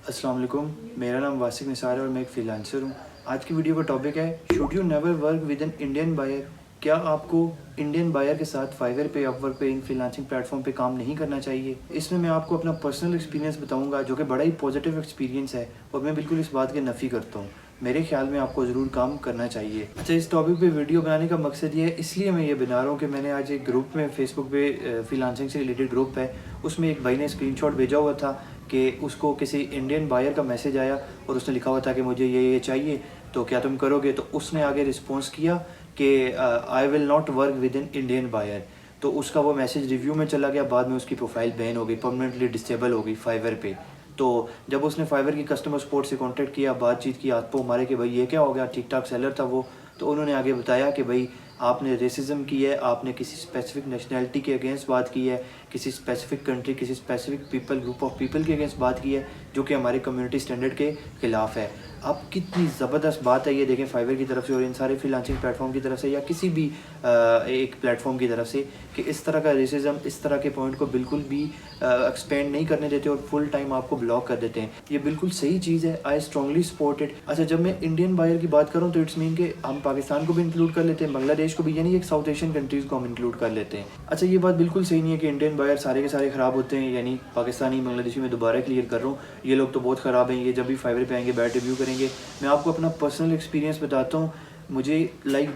अस्सलाम वालेकुम, मेरा नाम वासिक निसार है और मैं एक फ्रीलांसर हूँ। आज की वीडियो का टॉपिक है should you never work with an Indian buyer. क्या आपको इंडियन बायर के साथ फाइवर पे, अपवर्क पे, इन फ्रीलांसिंग प्लेटफॉर्म पे काम नहीं करना चाहिए। इसमें मैं आपको अपना पर्सनल एक्सपीरियंस बताऊंगा जो कि बड़ा ही पॉजिटिव एक्सपीरियंस है और मैं बिल्कुल इस बात की नफ़ी करता हूँ। मेरे ख्याल में आपको ज़रूर काम करना चाहिए। अच्छा, इस टॉपिक पे वीडियो बनाने का मकसद ये है, इसलिए मैं ये बना रहा हूँ कि मैंने आज एक ग्रुप में, फेसबुक पे फ्रीलांसिंग से रिलेटेड ग्रुप है, उसमें एक भाई ने स्क्रीनशॉट भेजा हुआ था कि उसको किसी इंडियन बायर का मैसेज आया और उसने लिखा हुआ था कि मुझे ये चाहिए, तो क्या तुम करोगे। तो उसने आगे रिस्पॉन्स किया कि I will not work with in Indian buyer. तो उसका वो मैसेज रिव्यू में चला गया, बाद में उसकी प्रोफाइल बैन हो गई, परमानेंटली डिसेबल हो गई फाइवर पे। तो जब उसने फाइवर की कस्टमर सपोर्ट से कांटेक्ट किया, बातचीत की, हाथ पाँव मारे कि भाई ये क्या हो गया, ठीक ठाक सेलर था वो। तो उन्होंने आगे बताया कि भाई आपने रेसिज्म की है, आपने किसी स्पेसिफिक नेशनैलिटी के अगेंस्ट बात की है, किसी स्पेसिफिक कंट्री, किसी specific people, group of people के अगेंस्ट बात की है, जो कि हमारे कम्युनिटी स्टैंडर्ड के खिलाफ है। अब कितनी ज़बरदस्त बात है ये देखें, फाइवर की तरफ से और इन सारे फ्रीलांसिंग प्लेटफॉर्म की तरफ से या किसी भी एक प्लेटफॉर्म की तरफ से, कि इस तरह का रेसिज्म, इस तरह के पॉइंट को बिल्कुल भी एक्सपेंड नहीं करने देते और फुल टाइम आपको ब्लॉक कर देते हैं। ये बिल्कुल सही चीज़ है, आई स्ट्रांगली सपोर्ट इट। अच्छा, जब मैं इंडियन बायर की बात करूँ तो इट्स मीन कि हम पाकिस्तान को भी इंक्लूड कर लेते हैं, बांग्लादेश को भी, यानी एक साउथ एशियन कंट्रीज़ को हम इंक्लूड कर लेते हैं। अच्छा, ये बात बिल्कुल सही नहीं है कि इंडियन बायर सारे के सारे ख़राब होते हैं, यानी पाकिस्तानी, बांग्लादेशी में दोबारा क्लियर कर रहा हूँ, ये लोग तो बहुत ख़राब हैं। ये जब भी फाइवर पे आएंगे, बैड रिव्यू करेंगे। मैं आपको अपना पर्सनल एक्सपीरियंस बताता हूँ। मुझे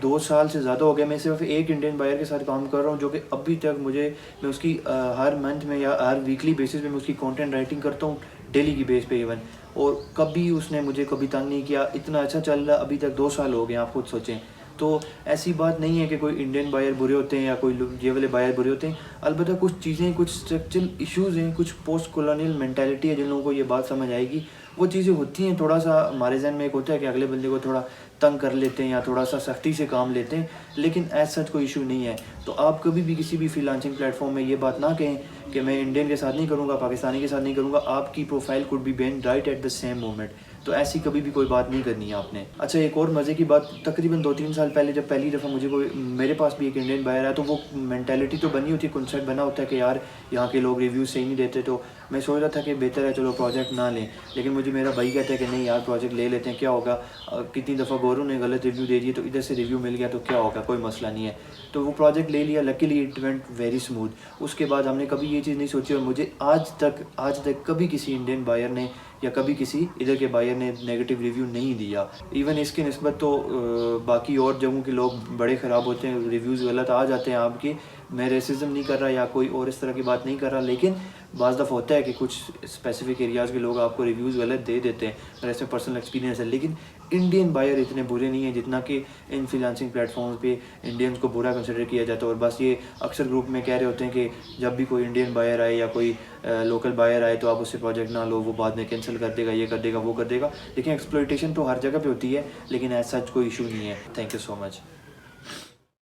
2 साल से ज़्यादा हो गया, मैं सिर्फ एक इंडियन बायर के साथ काम कर रहा हूँ, जो कि अभी तक मैं उसकी हर मंथ में या हर वीकली बेसिस पे मैं उसकी कंटेंट राइटिंग करता हूँ, डेली की बेस पे इवन। और कभी उसने मुझे कभी तंग नहीं किया, इतना अच्छा चल रहा अभी तक। 2 साल हो गए, आप खुद सोचें। तो ऐसी बात नहीं है कि कोई इंडियन बायर बुरे होते हैं या कोई ये वाले बायर बुरे होते हैं। अलबत्ता कुछ चीज़ें, कुछ स्ट्रक्चरल इश्यूज़ हैं, कुछ पोस्ट कॉलोनियल मेंटालिटी है, जिन लोगों को ये बात समझ आएगी। वो चीज़ें होती हैं, थोड़ा सा हमारे जहन में एक होता है कि अगले बंदे को थोड़ा तंग कर लेते हैं या थोड़ा सा सख्ती से काम लेते हैं, लेकिन एज सच कोई इशू नहीं है। तो आप कभी भी किसी भी फ्रीलांसिंग प्लेटफॉर्म में ये बात ना कहें कि मैं इंडियन के साथ नहीं करूँगा, पाकिस्तानी के साथ नहीं करूँगा। आपकी profile could be ban right at the same moment. तो ऐसी कभी भी कोई बात नहीं करनी है आपने। अच्छा, एक और मज़े की बात, तकरीबन 2-3 साल पहले जब पहली दफ़ा मुझे कोई, मेरे पास भी एक इंडियन बायर है, तो वो मेंटालिटी तो बनी होती है, कॉन्सेप्ट बना होता है कि यार यहाँ के लोग रिव्यू सही नहीं देते। तो मैं सोच रहा था कि बेहतर है चलो प्रोजेक्ट ना लें, लेकिन मुझे मेरा भाई कहता है कि नहीं यार प्रोजेक्ट ले लेते हैं, क्या होगा, कितनी दफ़ा गौरू ने गलत रिव्यू दे दिए तो इधर से रिव्यू मिल गया तो क्या होगा, कोई मसला नहीं है। तो वो प्रोजेक्ट ले लिया, luckily it went very smooth. उसके बाद हमने कभी ये चीज़ नहीं सोची और मुझे आज तक कभी किसी इंडियन बायर ने या कभी किसी इधर के बायर ने नेगेटिव रिव्यू नहीं दिया। इवन इसकी निस्बत तो बाकी और जगहों के लोग बड़े ख़राब होते हैं, रिव्यूज़ गलत आ जाते हैं आपके। मैं रेसिज्म नहीं कर रहा या कोई और इस तरह की बात नहीं कर रहा, लेकिन बाज़ दफ़ा होता है कि कुछ स्पेसिफिक एरियाज़ के लोग आपको रिव्यूज़ गलत दे देते हैं। मेरा इसमें पर्सनल एक्सपीरियंस है। लेकिन इंडियन बायर इतने बुरे नहीं हैं जितना कि इन फ्रीलांसिंग प्लेटफॉर्म्स पे इंडियंस को बुरा कंसिडर किया जाता है। और बस ये अक्सर ग्रुप में कह रहे होते हैं कि जब भी कोई इंडियन बायर आए या कोई लोकल बायर आए तो आप उससे प्रोजेक्ट ना लो, वो बाद में कैंसिल कर देगा, ये कर देगा, वो कर देगा। लेकिन एक्सप्लॉइटेशन तो हर जगह पे होती है, लेकिन ऐसा सच कोई इशू नहीं है। Thank you so much.